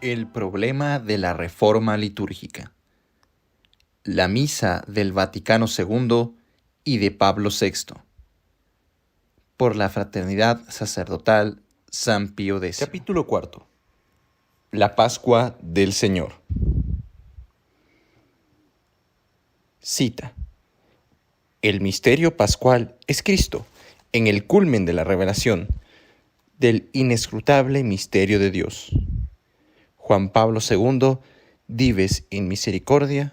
El problema de la reforma litúrgica. La misa del Vaticano II y de Pablo VI. Por la Fraternidad Sacerdotal San Pío X. Capítulo 4. La Pascua del Señor. Cita. El misterio pascual es Cristo, en el culmen de la revelación del inescrutable misterio de Dios. Juan Pablo II, Dives in Misericordia,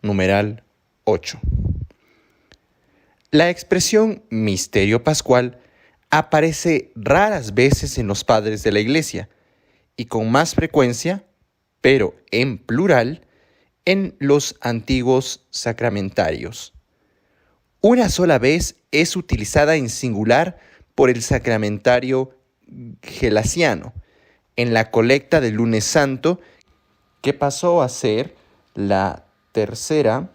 numeral 8. La expresión misterio pascual aparece raras veces en los padres de la Iglesia y con más frecuencia, pero en plural, en los antiguos sacramentarios. Una sola vez es utilizada en singular por el sacramentario gelasiano, en la colecta del Lunes Santo, que pasó a ser la tercera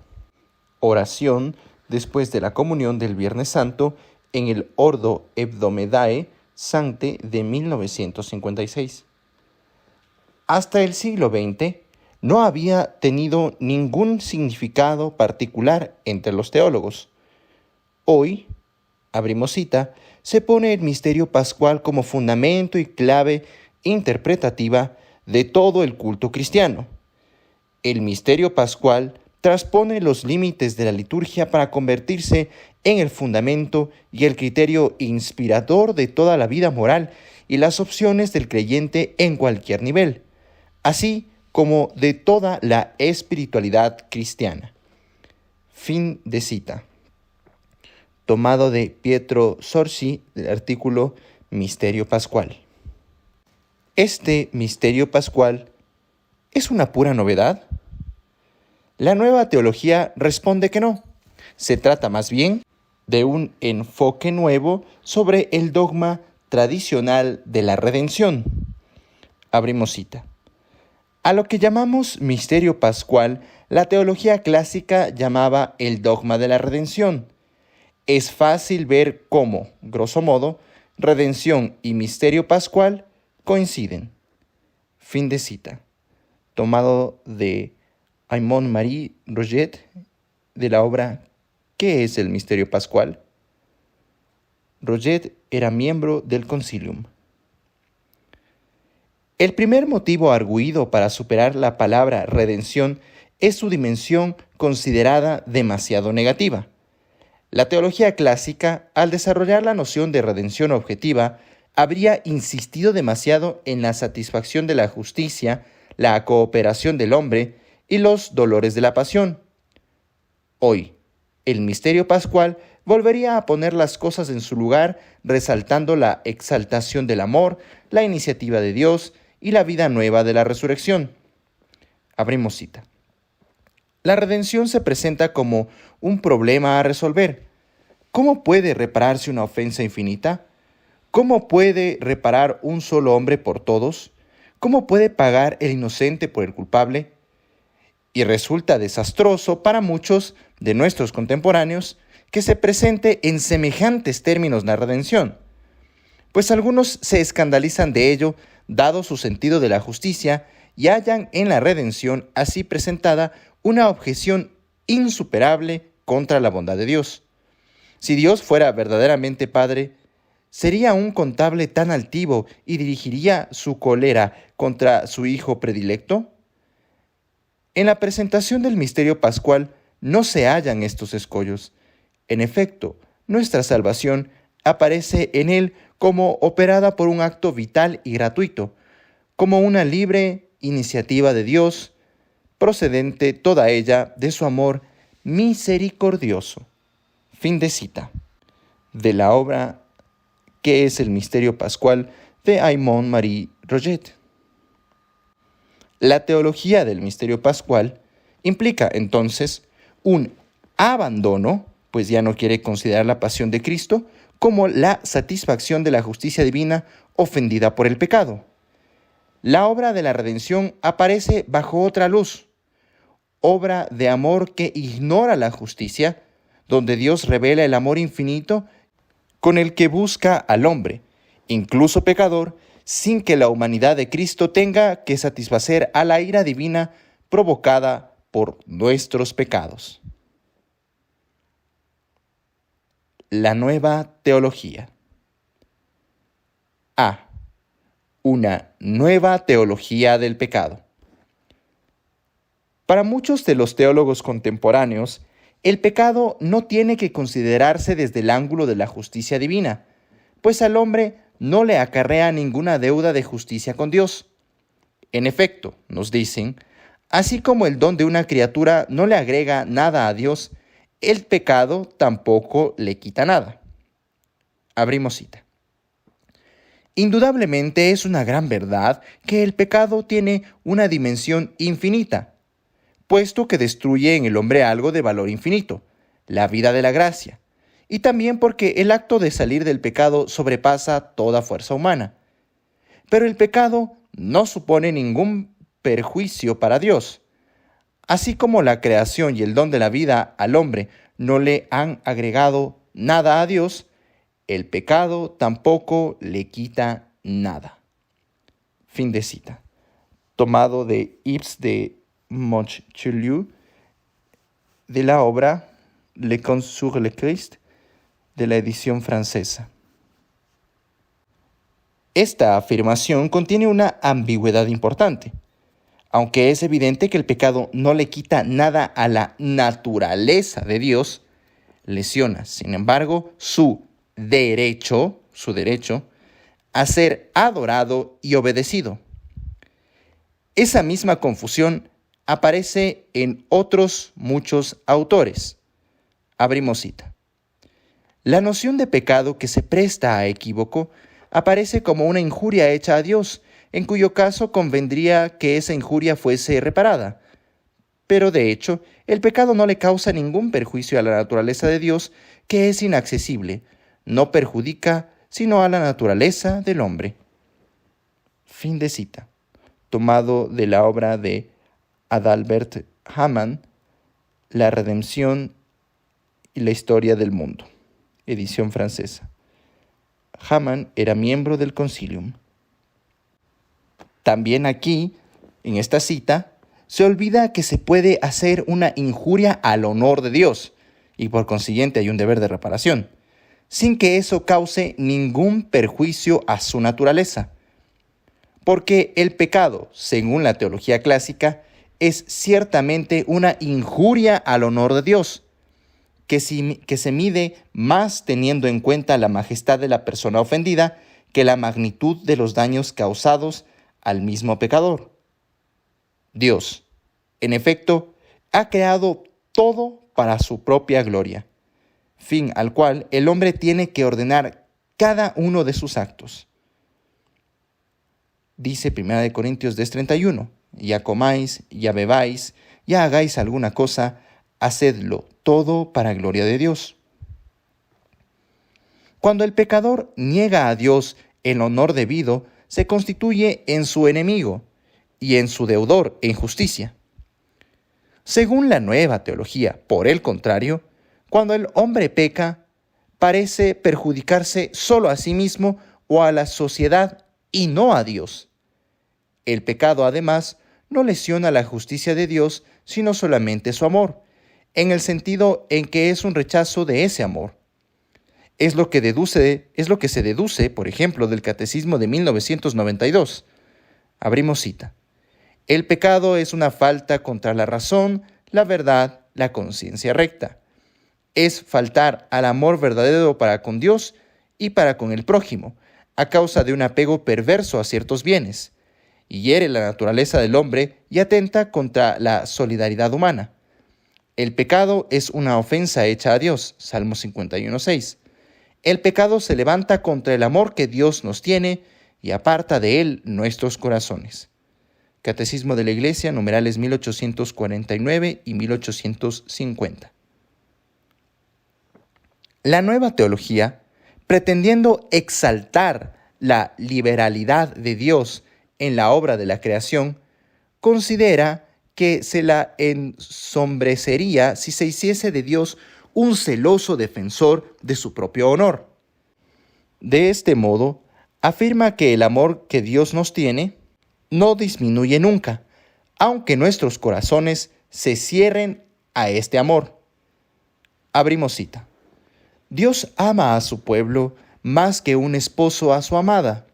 oración después de la comunión del Viernes Santo en el Ordo Hebdomedae Sancte de 1956. Hasta el siglo XX no había tenido ningún significado particular entre los teólogos. Hoy, abrimos cita, se pone el misterio pascual como fundamento y clave interpretativa de todo el culto cristiano. El misterio pascual transpone los límites de la liturgia para convertirse en el fundamento y el criterio inspirador de toda la vida moral y las opciones del creyente en cualquier nivel, así como de toda la espiritualidad cristiana. Fin de cita. Tomado de Pietro Sorsi del artículo Misterio Pascual. ¿Este misterio pascual es una pura novedad? La nueva teología responde que no. Se trata más bien de un enfoque nuevo sobre el dogma tradicional de la redención. Abrimos cita. A lo que llamamos misterio pascual, la teología clásica llamaba el dogma de la redención. Es fácil ver cómo, grosso modo, redención y misterio pascual coinciden. Fin de cita. Tomado de Aymon-Marie Roget de la obra ¿Qué es el misterio pascual? Roget era miembro del Concilium. El primer motivo arguido para superar la palabra redención es su dimensión considerada demasiado negativa. La teología clásica, al desarrollar la noción de redención objetiva, habría insistido demasiado en la satisfacción de la justicia, la cooperación del hombre y los dolores de la pasión. Hoy, el misterio pascual volvería a poner las cosas en su lugar, resaltando la exaltación del amor, la iniciativa de Dios y la vida nueva de la resurrección. Abrimos cita. La redención se presenta como un problema a resolver. ¿Cómo puede repararse una ofensa infinita? ¿Cómo puede reparar un solo hombre por todos? ¿Cómo puede pagar el inocente por el culpable? Y resulta desastroso para muchos de nuestros contemporáneos que se presente en semejantes términos la redención, pues algunos se escandalizan de ello, dado su sentido de la justicia, y hallan en la redención así presentada una objeción insuperable contra la bondad de Dios. Si Dios fuera verdaderamente Padre, ¿sería un contable tan altivo y dirigiría su cólera contra su Hijo predilecto? En la presentación del misterio pascual no se hallan estos escollos. En efecto, nuestra salvación aparece en él como operada por un acto vital y gratuito, como una libre iniciativa de Dios, procedente toda ella de su amor misericordioso. Fin de cita. De la obra ¿Qué es el misterio pascual? De Aymon-Marie Roget. La teología del misterio pascual implica entonces un abandono, pues ya no quiere considerar la pasión de Cristo como la satisfacción de la justicia divina ofendida por el pecado. La obra de la redención aparece bajo otra luz, obra de amor que ignora la justicia, donde Dios revela el amor infinito con el que busca al hombre incluso pecador, sin que la humanidad de Cristo tenga que satisfacer a la ira divina provocada por nuestros pecados. La nueva teología. A. Una nueva teología del pecado. Para muchos de los teólogos contemporáneos, el pecado no tiene que considerarse desde el ángulo de la justicia divina, pues al hombre no le acarrea ninguna deuda de justicia con Dios. En efecto, nos dicen, así como el don de una criatura no le agrega nada a Dios, el pecado tampoco le quita nada. Abrimos cita. Indudablemente es una gran verdad que el pecado tiene una dimensión infinita, puesto que destruye en el hombre algo de valor infinito, la vida de la gracia, y también porque el acto de salir del pecado sobrepasa toda fuerza humana. Pero el pecado no supone ningún perjuicio para Dios. Así como la creación y el don de la vida al hombre no le han agregado nada a Dios, el pecado tampoco le quita nada. Fin de cita. Tomado de Yves de Montchelieu, de la obra Le Conte sur le Christ, de la edición francesa. Esta afirmación contiene una ambigüedad importante. Aunque es evidente que el pecado no le quita nada a la naturaleza de Dios, lesiona, sin embargo, su derecho a ser adorado y obedecido. Esa misma confusión aparece en otros muchos autores. Abrimos cita. La noción de pecado que se presta a equívoco aparece como una injuria hecha a Dios, en cuyo caso convendría que esa injuria fuese reparada. Pero de hecho, el pecado no le causa ningún perjuicio a la naturaleza de Dios, que es inaccesible, no perjudica sino a la naturaleza del hombre. Fin de cita. Tomado de la obra de Adalbert Hamann, La redención y la historia del mundo, edición francesa. Hamann era miembro del Concilium. También aquí, en esta cita, se olvida que se puede hacer una injuria al honor de Dios, y por consiguiente hay un deber de reparación, sin que eso cause ningún perjuicio a su naturaleza. Porque el pecado, según la teología clásica, es ciertamente una injuria al honor de Dios, que se mide más teniendo en cuenta la majestad de la persona ofendida que la magnitud de los daños causados al mismo pecador. Dios, en efecto, ha creado todo para su propia gloria, fin al cual el hombre tiene que ordenar cada uno de sus actos. Dice 1 Corintios 10:31, ya comáis, ya bebáis, ya hagáis alguna cosa, hacedlo todo para gloria de Dios. Cuando el pecador niega a Dios el honor debido, se constituye en su enemigo y en su deudor en justicia. Según la nueva teología, por el contrario, cuando el hombre peca, parece perjudicarse solo a sí mismo o a la sociedad y no a Dios. El pecado, además, no lesiona la justicia de Dios, sino solamente su amor, en el sentido en que es un rechazo de ese amor. Es lo que se deduce, por ejemplo, del Catecismo de 1992. Abrimos cita. El pecado es una falta contra la razón, la verdad, la conciencia recta. Es faltar al amor verdadero para con Dios y para con el prójimo, a causa de un apego perverso a ciertos bienes, y hiere la naturaleza del hombre y atenta contra la solidaridad humana. El pecado es una ofensa hecha a Dios, Salmo 51:6. El pecado se levanta contra el amor que Dios nos tiene y aparta de él nuestros corazones. Catecismo de la Iglesia, numerales 1849 y 1850. La nueva teología, pretendiendo exaltar la liberalidad de Dios en la obra de la creación, considera que se la ensombrecería si se hiciese de Dios un celoso defensor de su propio honor. De este modo, afirma que el amor que Dios nos tiene no disminuye nunca, aunque nuestros corazones se cierren a este amor. Abrimos cita. Dios ama a su pueblo más que un esposo a su amada.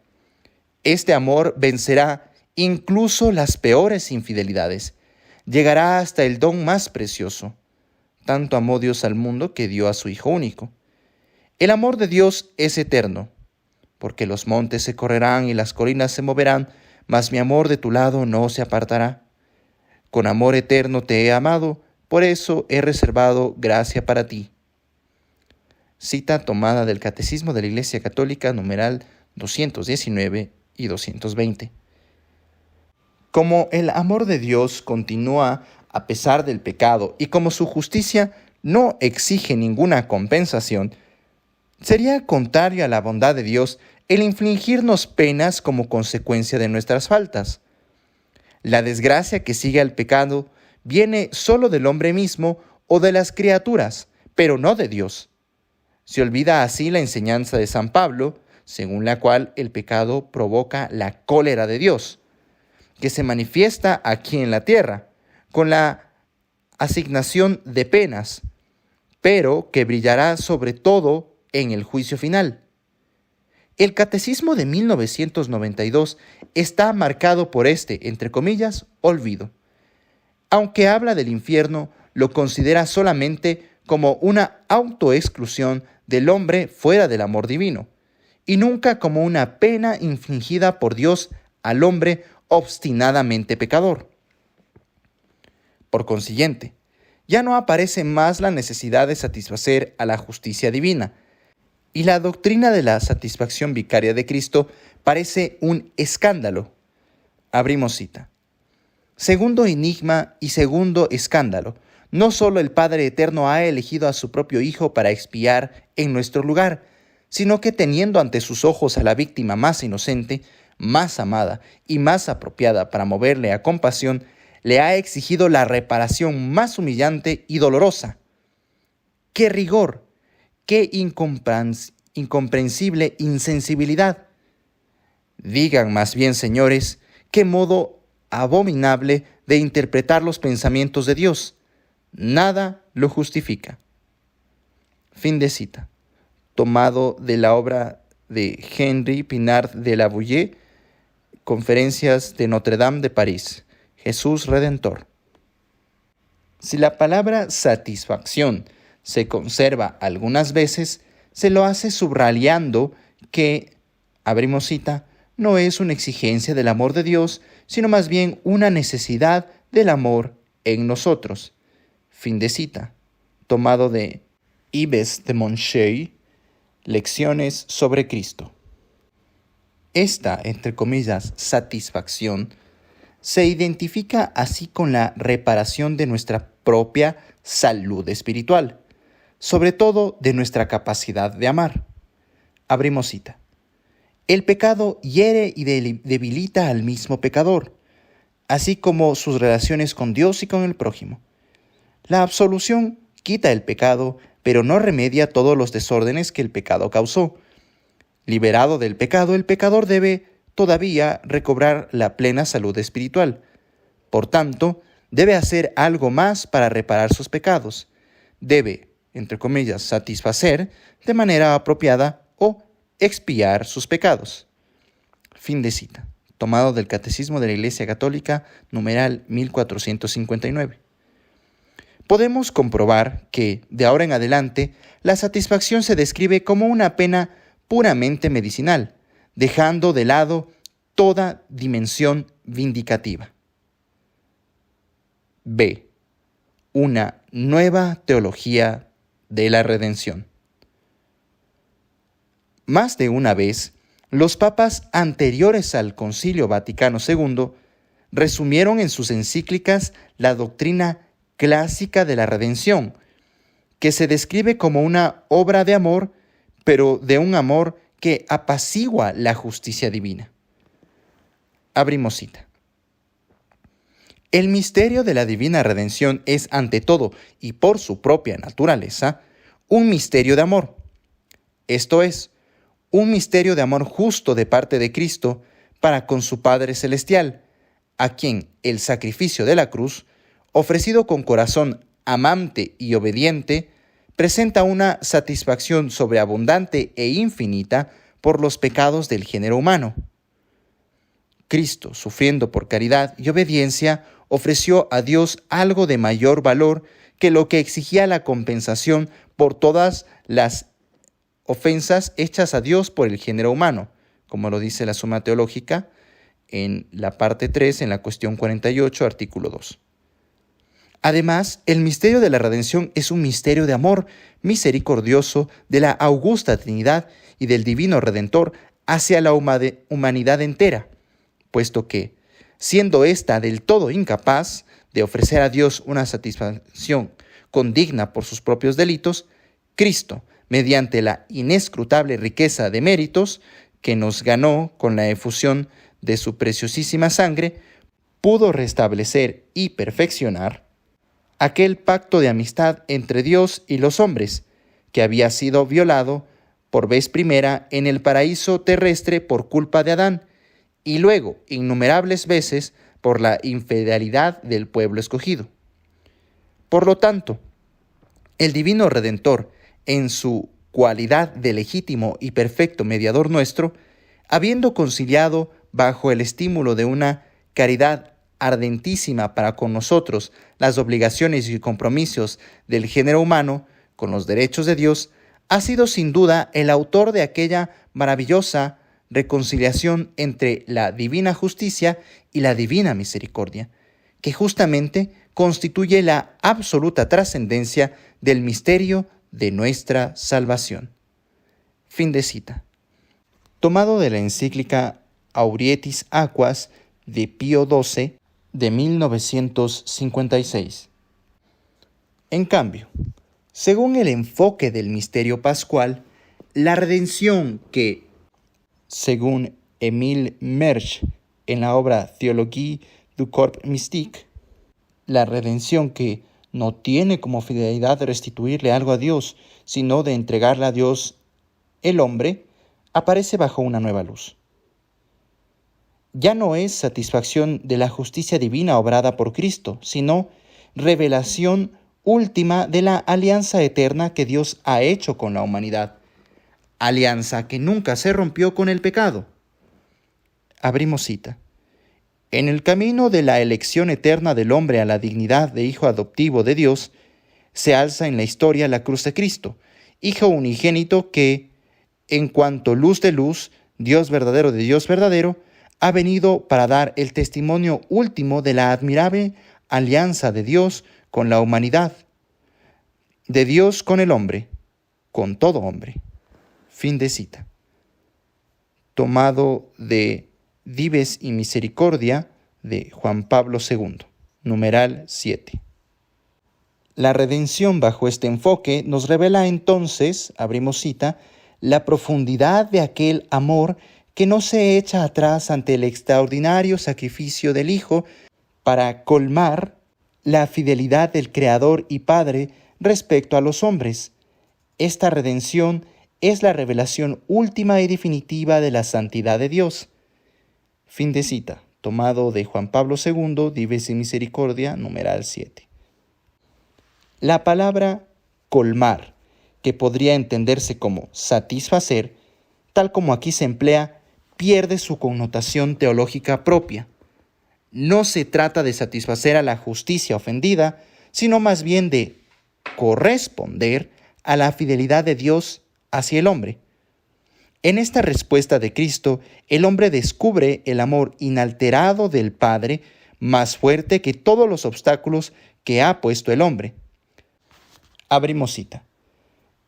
Este amor vencerá incluso las peores infidelidades. Llegará hasta el don más precioso. Tanto amó Dios al mundo que dio a su Hijo único. El amor de Dios es eterno, porque los montes se correrán y las colinas se moverán, mas mi amor de tu lado no se apartará. Con amor eterno te he amado, por eso he reservado gracia para ti. Cita tomada del Catecismo de la Iglesia Católica, numeral 219 y 220. Como el amor de Dios continúa a pesar del pecado y como su justicia no exige ninguna compensación, sería contrario a la bondad de Dios el infligirnos penas como consecuencia de nuestras faltas. La desgracia que sigue al pecado viene solo del hombre mismo o de las criaturas, pero no de Dios. Se olvida así la enseñanza de San Pablo, según la cual el pecado provoca la cólera de Dios, que se manifiesta aquí en la tierra, con la asignación de penas, pero que brillará sobre todo en el juicio final. El Catecismo de 1992 está marcado por este, entre comillas, olvido. Aunque habla del infierno, lo considera solamente como una autoexclusión del hombre fuera del amor divino, y nunca como una pena infligida por Dios al hombre obstinadamente pecador. Por consiguiente, ya no aparece más la necesidad de satisfacer a la justicia divina, y la doctrina de la satisfacción vicaria de Cristo parece un escándalo. Abrimos cita. Segundo enigma y segundo escándalo. No solo el Padre Eterno ha elegido a su propio Hijo para expiar en nuestro lugar, sino que teniendo ante sus ojos a la víctima más inocente, más amada y más apropiada para moverle a compasión, le ha exigido la reparación más humillante y dolorosa. ¡Qué rigor! ¡Qué incomprensible insensibilidad! Digan más bien, señores, qué modo abominable de interpretar los pensamientos de Dios. Nada lo justifica. Fin de cita. Tomado de la obra de Henri Pinard de la Boulle, Conferencias de Notre Dame de París. Jesús Redentor. Si la palabra satisfacción se conserva algunas veces, se lo hace subrayando que, abrimos cita, no es una exigencia del amor de Dios, sino más bien una necesidad del amor en nosotros. Fin de cita. Tomado de Yves de Moncheuil, Lecciones sobre Cristo. Esta, entre comillas, satisfacción, se identifica así con la reparación de nuestra propia salud espiritual, sobre todo de nuestra capacidad de amar. Abrimos cita. El pecado hiere y debilita al mismo pecador, así como sus relaciones con Dios y con el prójimo. La absolución quita el pecado, pero no remedia todos los desórdenes que el pecado causó. Liberado del pecado, el pecador debe todavía recobrar la plena salud espiritual. Por tanto, debe hacer algo más para reparar sus pecados. Debe, entre comillas, satisfacer de manera apropiada o expiar sus pecados. Fin de cita. Tomado del Catecismo de la Iglesia Católica, numeral 1459. Podemos comprobar que, de ahora en adelante, la satisfacción se describe como una pena puramente medicinal, dejando de lado toda dimensión vindicativa. B. Una nueva teología de la redención. Más de una vez, los papas anteriores al Concilio Vaticano II resumieron en sus encíclicas la doctrina clásica de la redención, que se describe como una obra de amor, pero de un amor que apacigua la justicia divina. Abrimos cita. El misterio de la divina redención es, ante todo y por su propia naturaleza, un misterio de amor. Esto es, un misterio de amor justo de parte de Cristo para con su Padre Celestial, a quien el sacrificio de la cruz, ofrecido con corazón amante y obediente, presenta una satisfacción sobreabundante e infinita por los pecados del género humano. Cristo, sufriendo por caridad y obediencia, ofreció a Dios algo de mayor valor que lo que exigía la compensación por todas las ofensas hechas a Dios por el género humano, como lo dice la Suma Teológica en la parte 3, en la cuestión 48, artículo 2. Además, el misterio de la redención es un misterio de amor misericordioso de la augusta Trinidad y del Divino Redentor hacia la humanidad entera, puesto que, siendo ésta del todo incapaz de ofrecer a Dios una satisfacción condigna por sus propios delitos, Cristo, mediante la inescrutable riqueza de méritos que nos ganó con la efusión de su preciosísima sangre, pudo restablecer y perfeccionar aquel pacto de amistad entre Dios y los hombres, que había sido violado por vez primera en el paraíso terrestre por culpa de Adán, y luego innumerables veces por la infidelidad del pueblo escogido. Por lo tanto, el Divino Redentor, en su cualidad de legítimo y perfecto mediador nuestro, habiendo conciliado bajo el estímulo de una caridad ardentísima para con nosotros las obligaciones y compromisos del género humano con los derechos de Dios, ha sido sin duda el autor de aquella maravillosa reconciliación entre la divina justicia y la divina misericordia, que justamente constituye la absoluta trascendencia del misterio de nuestra salvación. Fin de cita. Tomado de la encíclica Aurietis Aquas de Pío XII de 1956. En cambio, según el enfoque del misterio pascual, la redención que, según Émile Mersch en la obra Théologie du Corps Mystique, la redención que no tiene como finalidad restituirle algo a Dios, sino de entregarle a Dios el hombre, aparece bajo una nueva luz. Ya no es satisfacción de la justicia divina obrada por Cristo, sino revelación última de la alianza eterna que Dios ha hecho con la humanidad, alianza que nunca se rompió con el pecado. Abrimos cita. En el camino de la elección eterna del hombre a la dignidad de hijo adoptivo de Dios, se alza en la historia la cruz de Cristo, Hijo unigénito que, en cuanto luz de luz, Dios verdadero de Dios verdadero, ha venido para dar el testimonio último de la admirable alianza de Dios con la humanidad, de Dios con el hombre, con todo hombre. Fin de cita. Tomado de Dives y Misericordia de Juan Pablo II, numeral 7. La redención bajo este enfoque nos revela entonces, abrimos cita, la profundidad de aquel amor que no se echa atrás ante el extraordinario sacrificio del Hijo para colmar la fidelidad del Creador y Padre respecto a los hombres. Esta redención es la revelación última y definitiva de la santidad de Dios. Fin de cita, tomado de Juan Pablo II, Dives y Misericordia, numeral 7. La palabra colmar, que podría entenderse como satisfacer, tal como aquí se emplea, pierde su connotación teológica propia. No se trata de satisfacer a la justicia ofendida, sino más bien de corresponder a la fidelidad de Dios hacia el hombre. En esta respuesta de Cristo, el hombre descubre el amor inalterado del Padre, más fuerte que todos los obstáculos que ha puesto el hombre. Abrimos cita.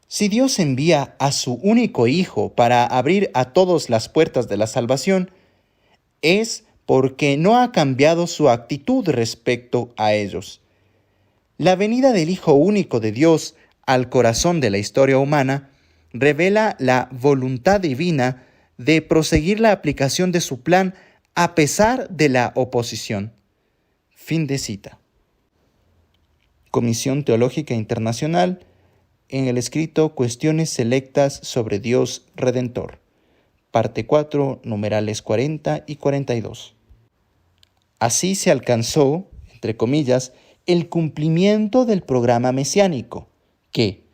Si Dios envía a su único Hijo para abrir a todos las puertas de la salvación, es porque no ha cambiado su actitud respecto a ellos. La venida del Hijo único de Dios al corazón de la historia humana revela la voluntad divina de proseguir la aplicación de su plan a pesar de la oposición. Fin de cita. Comisión Teológica Internacional, en el escrito Cuestiones Selectas sobre Dios Redentor, parte 4, numerales 40 y 42. Así se alcanzó, entre comillas, el cumplimiento del programa mesiánico, que,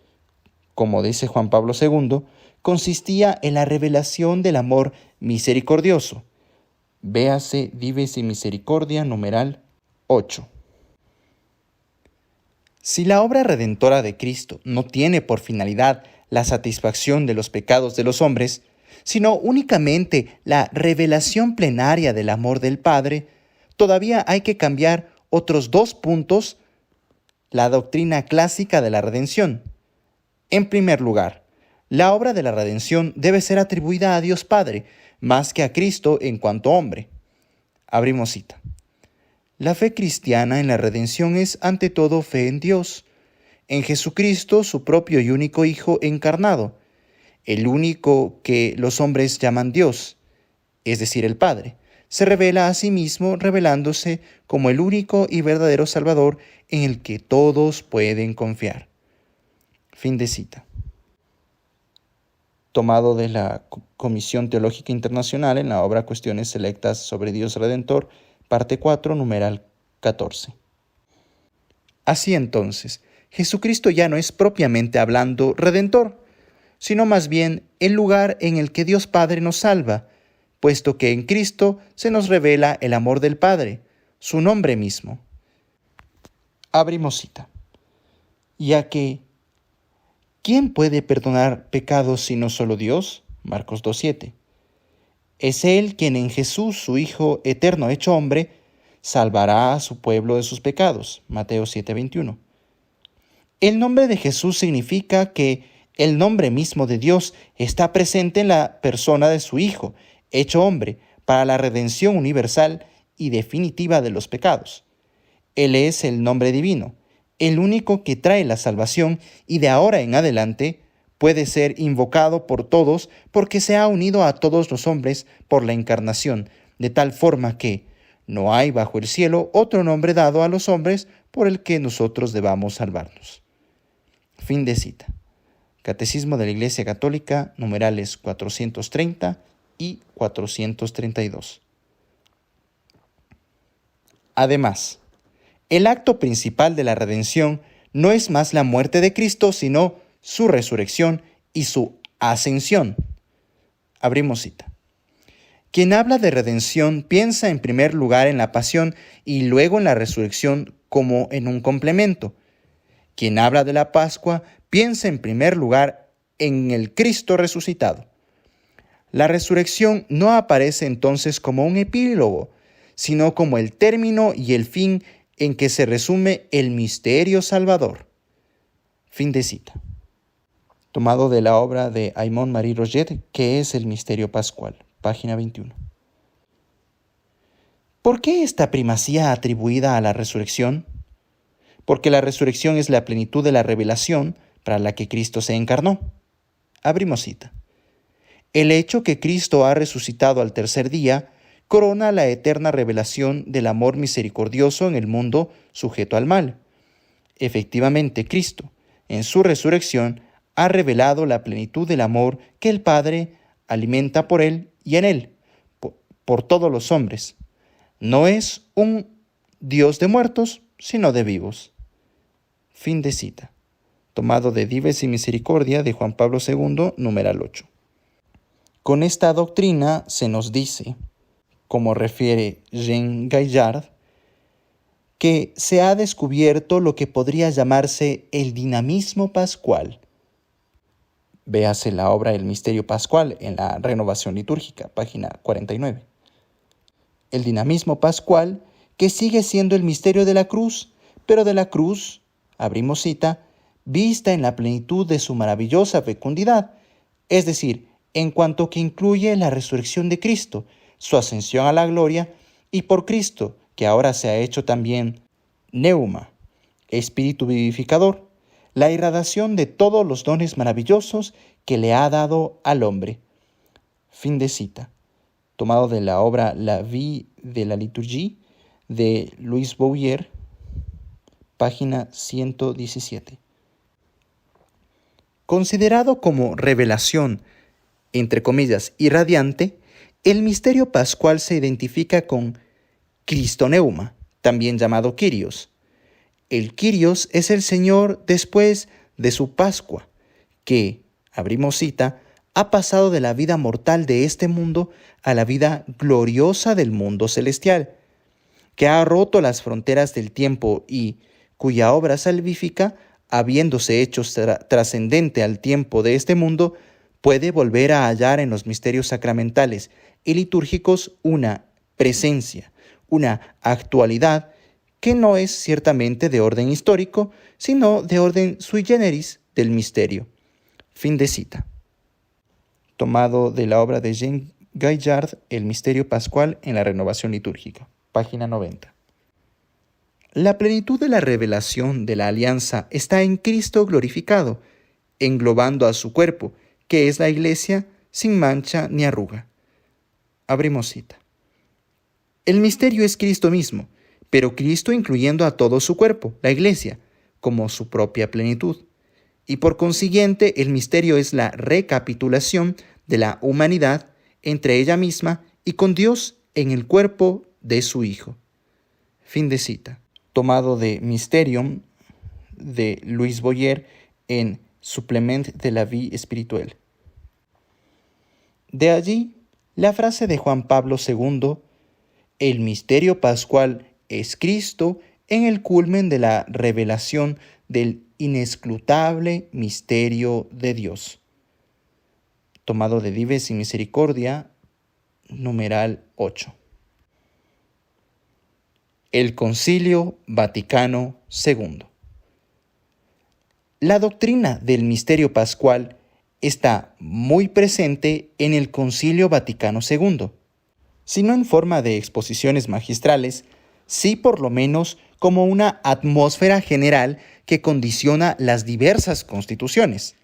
como dice Juan Pablo II, consistía en la revelación del amor misericordioso. Véase Dives y Misericordia, numeral 8. Si la obra redentora de Cristo no tiene por finalidad la satisfacción de los pecados de los hombres, sino únicamente la revelación plenaria del amor del Padre, todavía hay que cambiar otros 2 puntos la doctrina clásica de la redención. En primer lugar, la obra de la redención debe ser atribuida a Dios Padre, más que a Cristo en cuanto hombre. Abrimos cita. La fe cristiana en la redención es ante todo fe en Dios, en Jesucristo, su propio y único Hijo encarnado, el único que los hombres llaman Dios, es decir, el Padre. Se revela a sí mismo revelándose como el único y verdadero Salvador en el que todos pueden confiar. Fin de cita. Tomado de la Comisión Teológica Internacional en la obra Cuestiones Selectas sobre Dios Redentor, parte 4, numeral 14. Así entonces, Jesucristo ya no es propiamente hablando Redentor, sino más bien el lugar en el que Dios Padre nos salva, puesto que en Cristo se nos revela el amor del Padre, su nombre mismo. Abrimos cita. Ya que, ¿quién puede perdonar pecados sino solo Dios? Marcos 2:7. Es Él quien en Jesús, su Hijo eterno hecho hombre, salvará a su pueblo de sus pecados. Mateo 7:21. El nombre de Jesús significa que el nombre mismo de Dios está presente en la persona de su Hijo, hecho hombre, para la redención universal y definitiva de los pecados. Él es el nombre divino, el único que trae la salvación y de ahora en adelante puede ser invocado por todos porque se ha unido a todos los hombres por la encarnación, de tal forma que no hay bajo el cielo otro nombre dado a los hombres por el que nosotros debamos salvarnos. Fin de cita. Catecismo de la Iglesia Católica, numerales 430 y 432. Además, el acto principal de la redención no es más la muerte de Cristo, sino su resurrección y su ascensión. Abrimos cita. Quien habla de redención piensa en primer lugar en la pasión y luego en la resurrección como en un complemento. Quien habla de la Pascua piensa en primer lugar en el Cristo resucitado. La resurrección no aparece entonces como un epílogo, sino como el término y el fin en que se resume el misterio salvador. Fin de cita. Tomado de la obra de Aymon Marie Roget, ¿Qué es el misterio pascual? Página 21. ¿Por qué esta primacía atribuida a la resurrección? Porque la resurrección es la plenitud de la revelación para la que Cristo se encarnó. Abrimos cita. El hecho que Cristo ha resucitado al tercer día corona la eterna revelación del amor misericordioso en el mundo sujeto al mal. Efectivamente, Cristo, en su resurrección, ha revelado la plenitud del amor que el Padre alimenta por Él y en Él, por todos los hombres. No es un Dios de muertos, sino de vivos. Fin de cita. Tomado de Dives y Misericordia de Juan Pablo II, numeral 8. Con esta doctrina se nos dice, como refiere Jean Gaillard, que se ha descubierto lo que podría llamarse el dinamismo pascual. Véase la obra El Misterio Pascual en la Renovación Litúrgica, página 49. El dinamismo pascual que sigue siendo el misterio de la cruz, pero de la cruz, abrimos cita, vista en la plenitud de su maravillosa fecundidad, es decir, en cuanto que incluye la resurrección de Cristo, su ascensión a la gloria, y por Cristo, que ahora se ha hecho también Neuma, Espíritu vivificador, la irradiación de todos los dones maravillosos que le ha dado al hombre. Fin de cita. Tomado de la obra La vie de la liturgie de Louis Bouyer, página 117. Considerado como revelación entre comillas, irradiante, el misterio pascual se identifica con Cristoneuma, también llamado Kyrios. El Kyrios es el Señor después de su Pascua, que, abrimos cita, ha pasado de la vida mortal de este mundo a la vida gloriosa del mundo celestial, que ha roto las fronteras del tiempo y cuya obra salvífica, habiéndose hecho trascendente al tiempo de este mundo, puede volver a hallar en los misterios sacramentales y litúrgicos una presencia, una actualidad que no es ciertamente de orden histórico, sino de orden sui generis del misterio. Fin de cita. Tomado de la obra de Jean Gaillard, El misterio pascual en la renovación litúrgica, página 90. La plenitud de la revelación de la alianza está en Cristo glorificado, englobando a su cuerpo, que es la Iglesia, sin mancha ni arruga. Abrimos cita. El misterio es Cristo mismo, pero Cristo incluyendo a todo su cuerpo, la Iglesia, como su propia plenitud. Y por consiguiente, el misterio es la recapitulación de la humanidad entre ella misma y con Dios en el cuerpo de su Hijo. Fin de cita. Tomado de Mysterium de Louis Boyer en Supplement de la Vie Spirituelle. De allí, la frase de Juan Pablo II, el misterio pascual es Cristo en el culmen de la revelación del inescrutable misterio de Dios. Tomado de Dives y Misericordia, numeral 8. El Concilio Vaticano II. La doctrina del misterio pascual está muy presente en el Concilio Vaticano II, si no en forma de exposiciones magistrales, sí por lo menos como una atmósfera general que condiciona las diversas constituciones.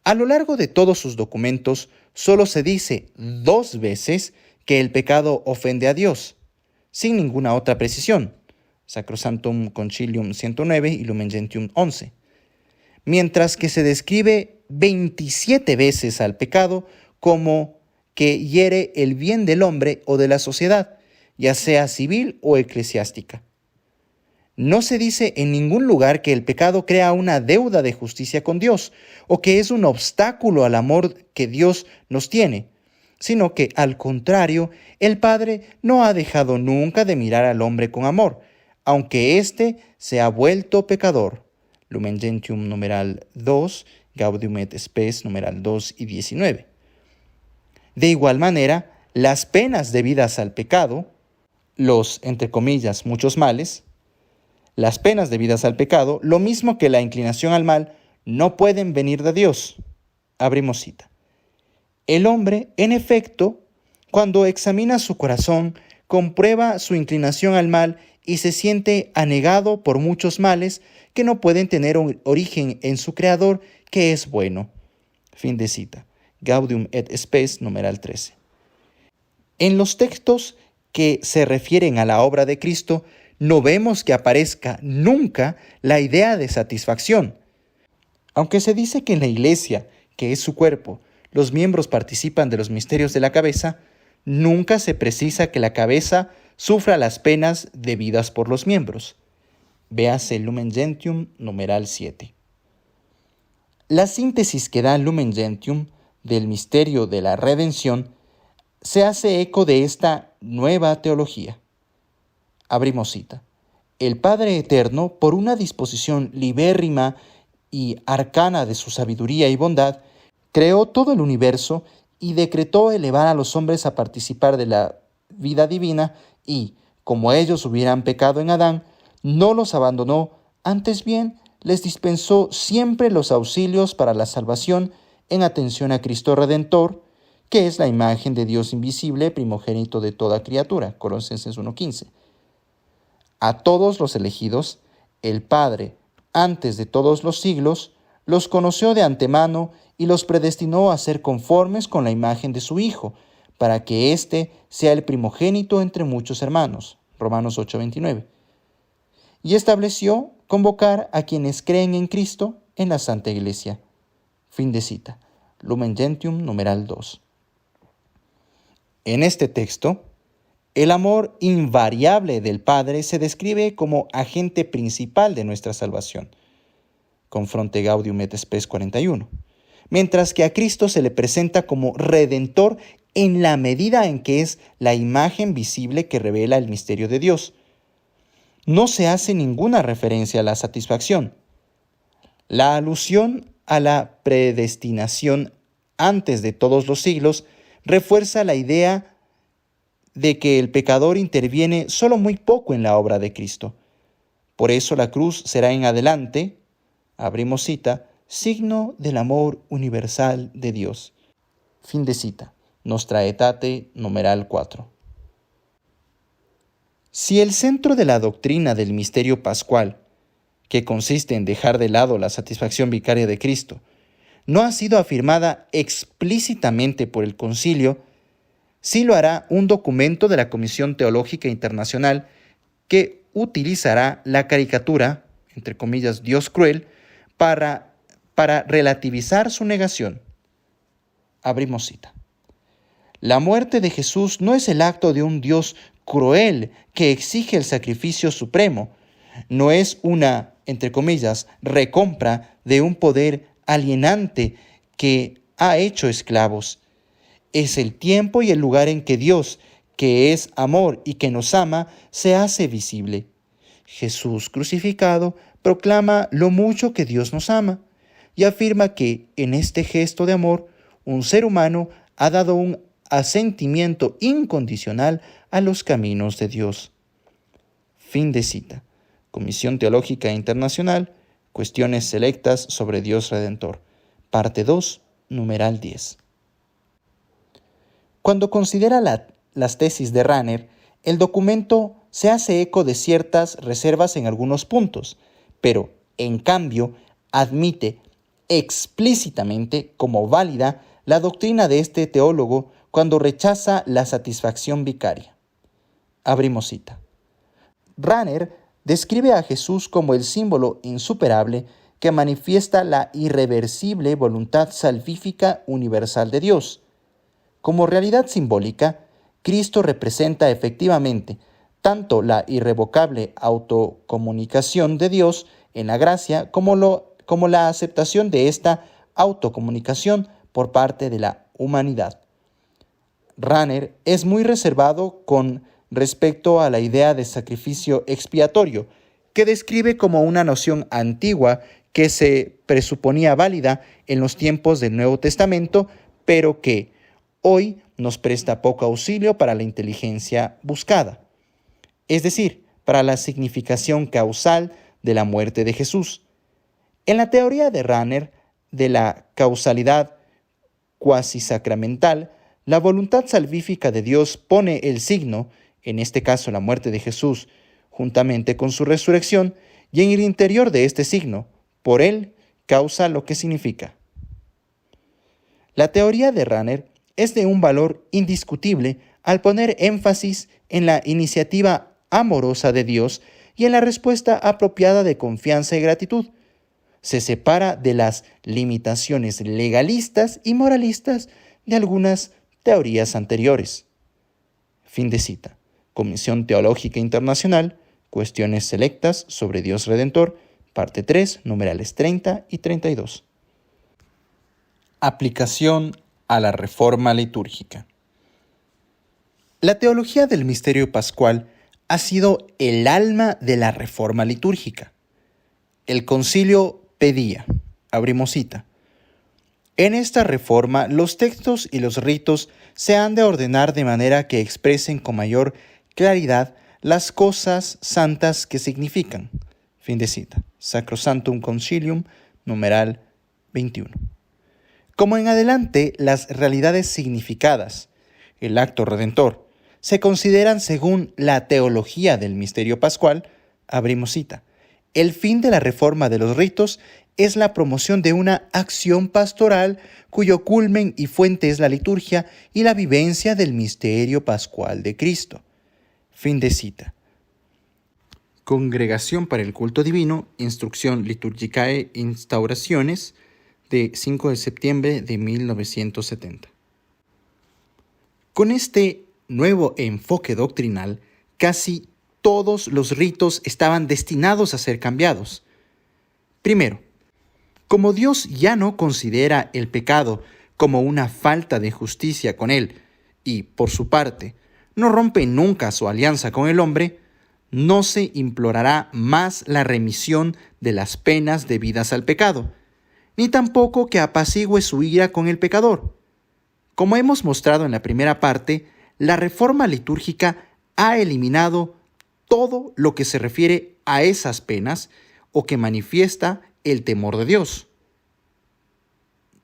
A lo largo de todos sus documentos, solo se dice 2 veces que el pecado ofende a Dios, sin ninguna otra precisión, Sacrosanctum Concilium 109 y Lumen Gentium 11, mientras que se describe 27 veces al pecado como que hiere el bien del hombre o de la sociedad, ya sea civil o eclesiástica. No se dice en ningún lugar que el pecado crea una deuda de justicia con Dios o que es un obstáculo al amor que Dios nos tiene, sino que, al contrario, el Padre no ha dejado nunca de mirar al hombre con amor, aunque éste se ha vuelto pecador. Lumen Gentium numeral 2, Gaudium et Spes numeral 2 y 19. De igual manera, las penas debidas al pecado, los, entre comillas, muchos males, las penas debidas al pecado, lo mismo que la inclinación al mal, no pueden venir de Dios. Abrimos cita. El hombre, en efecto, cuando examina su corazón, comprueba su inclinación al mal y se siente anegado por muchos males que no pueden tener origen en su Creador, que es bueno. Fin de cita. Gaudium et Spes, numeral 13. En los textos que se refieren a la obra de Cristo, no vemos que aparezca nunca la idea de satisfacción. Aunque se dice que en la Iglesia, que es su cuerpo, los miembros participan de los misterios de la cabeza, nunca se precisa que la cabeza sufra las penas debidas por los miembros. Véase Lumen Gentium, numeral 7. La síntesis que da Lumen Gentium del misterio de la redención se hace eco de esta nueva teología. Abrimos cita. El Padre Eterno, por una disposición libérrima y arcana de su sabiduría y bondad, creó todo el universo y decretó elevar a los hombres a participar de la vida divina y, como ellos hubieran pecado en Adán, no los abandonó, antes bien les dispensó siempre los auxilios para la salvación en atención a Cristo Redentor, que es la imagen de Dios invisible, primogénito de toda criatura. Colosenses 1:15. A todos los elegidos, el Padre, antes de todos los siglos, los conoció de antemano y los predestinó a ser conformes con la imagen de su Hijo, para que éste sea el primogénito entre muchos hermanos. Romanos 8:29. Y estableció convocar a quienes creen en Cristo en la Santa Iglesia. Fin de cita. Lumen Gentium, numeral 2. En este texto, el amor invariable del Padre se describe como agente principal de nuestra salvación. Confronte Gaudium et Spes 41. Mientras que a Cristo se le presenta como Redentor en la medida en que es la imagen visible que revela el misterio de Dios. No se hace ninguna referencia a la satisfacción. La alusión a la predestinación antes de todos los siglos refuerza la idea de que el pecador interviene solo muy poco en la obra de Cristo. Por eso la cruz será en adelante, abrimos cita, signo del amor universal de Dios. Fin de cita. Nostra Aetate, numeral 4. Si el centro de la doctrina del misterio pascual, que consiste en dejar de lado la satisfacción vicaria de Cristo, no ha sido afirmada explícitamente por el concilio, sí lo hará un documento de la Comisión Teológica Internacional que utilizará la caricatura, entre comillas, Dios cruel, para relativizar su negación. Abrimos cita. La muerte de Jesús no es el acto de un Dios cruel que exige el sacrificio supremo, no es una, entre comillas, recompra de un poder alienante que ha hecho esclavos. Es el tiempo y el lugar en que Dios, que es amor y que nos ama, se hace visible. Jesús crucificado proclama lo mucho que Dios nos ama y afirma que en este gesto de amor, un ser humano ha dado un asentimiento incondicional a los caminos de Dios. Fin de cita. Comisión Teológica Internacional, Cuestiones selectas sobre Dios Redentor. Parte 2, numeral 10. Cuando considera las tesis de Rahner, el documento se hace eco de ciertas reservas en algunos puntos, pero, en cambio, admite explícitamente como válida la doctrina de este teólogo cuando rechaza la satisfacción vicaria. Abrimos cita. Rahner describe a Jesús como el símbolo insuperable que manifiesta la irreversible voluntad salvífica universal de Dios. Como realidad simbólica, Cristo representa efectivamente tanto la irrevocable autocomunicación de Dios en la gracia como la aceptación de esta autocomunicación por parte de la humanidad. Rahner es muy reservado con respecto a la idea de sacrificio expiatorio, que describe como una noción antigua que se presuponía válida en los tiempos del Nuevo Testamento, pero que hoy nos presta poco auxilio para la inteligencia buscada, es decir, para la significación causal de la muerte de Jesús. En la teoría de Rahner de la causalidad cuasi sacramental, la voluntad salvífica de Dios pone el signo, en este caso la muerte de Jesús, juntamente con su resurrección, y en el interior de este signo, por él, causa lo que significa. La teoría de Rahner es de un valor indiscutible al poner énfasis en la iniciativa amorosa de Dios y en la respuesta apropiada de confianza y gratitud. Se separa de las limitaciones legalistas y moralistas de algunas teorías anteriores. Fin de cita. Comisión Teológica Internacional, Cuestiones selectas sobre Dios Redentor, parte 3, numerales 30 y 32. Aplicación a la reforma litúrgica. La teología del misterio pascual ha sido el alma de la reforma litúrgica. El concilio pedía, abrimos cita, en esta reforma los textos y los ritos se han de ordenar de manera que expresen con mayor claridad las cosas santas que significan. Fin de cita. Sacrosanctum Concilium, numeral 21. Como en adelante, las realidades significadas, el acto redentor, se consideran según la teología del misterio pascual, abrimos cita. El fin de la reforma de los ritos es la promoción de una acción pastoral cuyo culmen y fuente es la liturgia y la vivencia del misterio pascual de Cristo. Fin de cita. Congregación para el Culto Divino, Instrucción Liturgicae Instauraciones, de 5 de septiembre de 1970. Con este nuevo enfoque doctrinal, casi todos los ritos estaban destinados a ser cambiados. Primero, como Dios ya no considera el pecado como una falta de justicia con él y, por su parte, no rompe nunca su alianza con el hombre, no se implorará más la remisión de las penas debidas al pecado, ni tampoco que apacigüe su ira con el pecador. Como hemos mostrado en la primera parte, la reforma litúrgica ha eliminado todo lo que se refiere a esas penas o que manifiesta el temor de Dios.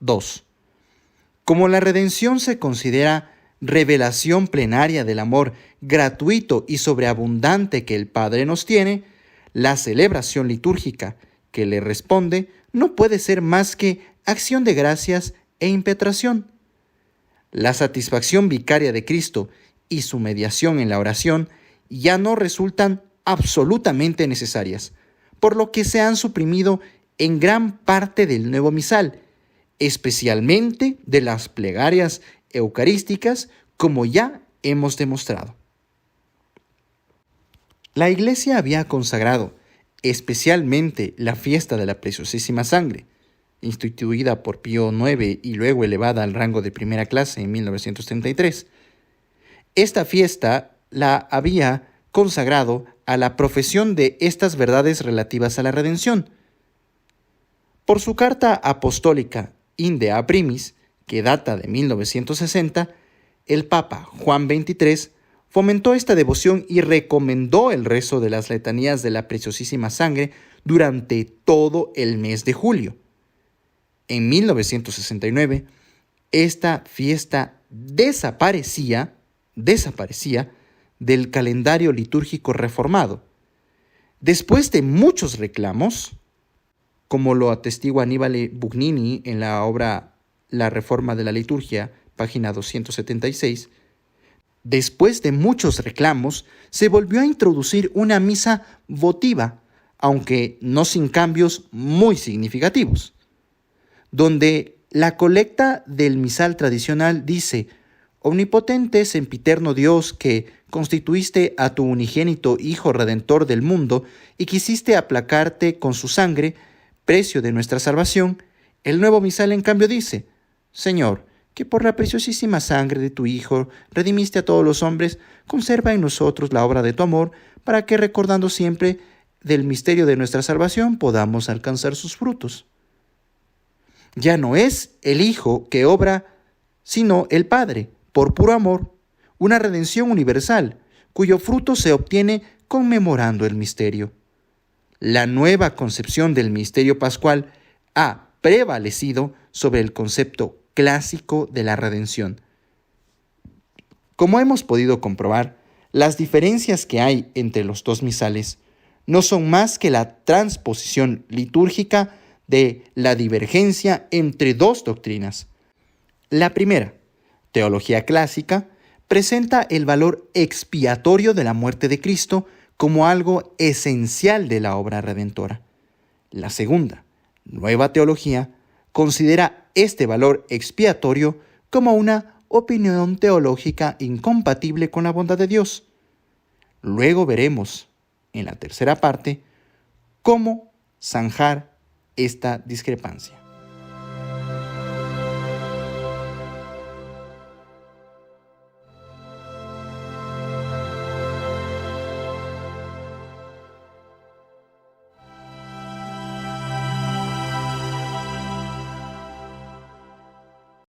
2. Como la redención se considera revelación plenaria del amor gratuito y sobreabundante que el Padre nos tiene, la celebración litúrgica que le responde no puede ser más que acción de gracias e impetración. La satisfacción vicaria de Cristo y su mediación en la oración ya no resultan absolutamente necesarias, por lo que se han suprimido en gran parte del nuevo misal, especialmente de las plegarias eucarísticas, como ya hemos demostrado. La Iglesia había consagrado especialmente la fiesta de la Preciosísima Sangre, instituida por Pío IX y luego elevada al rango de primera clase en 1933. Esta fiesta la había consagrado a la profesión de estas verdades relativas a la redención. Por su carta apostólica Inde a Primis, que data de 1960, el Papa Juan XXIII fomentó esta devoción y recomendó el rezo de las letanías de la Preciosísima Sangre durante todo el mes de julio. En 1969, esta fiesta desaparecía del calendario litúrgico reformado. Después de muchos reclamos, como lo atestigua Annibale Bugnini en la obra La Reforma de la Liturgia, página 276, después de muchos reclamos, se volvió a introducir una misa votiva, aunque no sin cambios muy significativos, donde la colecta del misal tradicional dice: Omnipotente, sempiterno Dios, que constituiste a tu unigénito Hijo Redentor del mundo y quisiste aplacarte con su sangre, precio de nuestra salvación. El nuevo misal, en cambio, dice: Señor, que por la preciosísima sangre de tu Hijo redimiste a todos los hombres, conserva en nosotros la obra de tu amor, para que, recordando siempre del misterio de nuestra salvación, podamos alcanzar sus frutos. Ya no es el Hijo que obra, sino el Padre, por puro amor, una redención universal, cuyo fruto se obtiene conmemorando el misterio. La nueva concepción del misterio pascual ha prevalecido sobre el concepto clásico de la redención. Como hemos podido comprobar, las diferencias que hay entre los dos misales no son más que la transposición litúrgica de la divergencia entre dos doctrinas. La primera, teología clásica, presenta el valor expiatorio de la muerte de Cristo como algo esencial de la obra redentora. La segunda, nueva teología, considera este valor expiatorio como una opinión teológica incompatible con la bondad de Dios. Luego veremos, en la tercera parte, cómo zanjar esta discrepancia.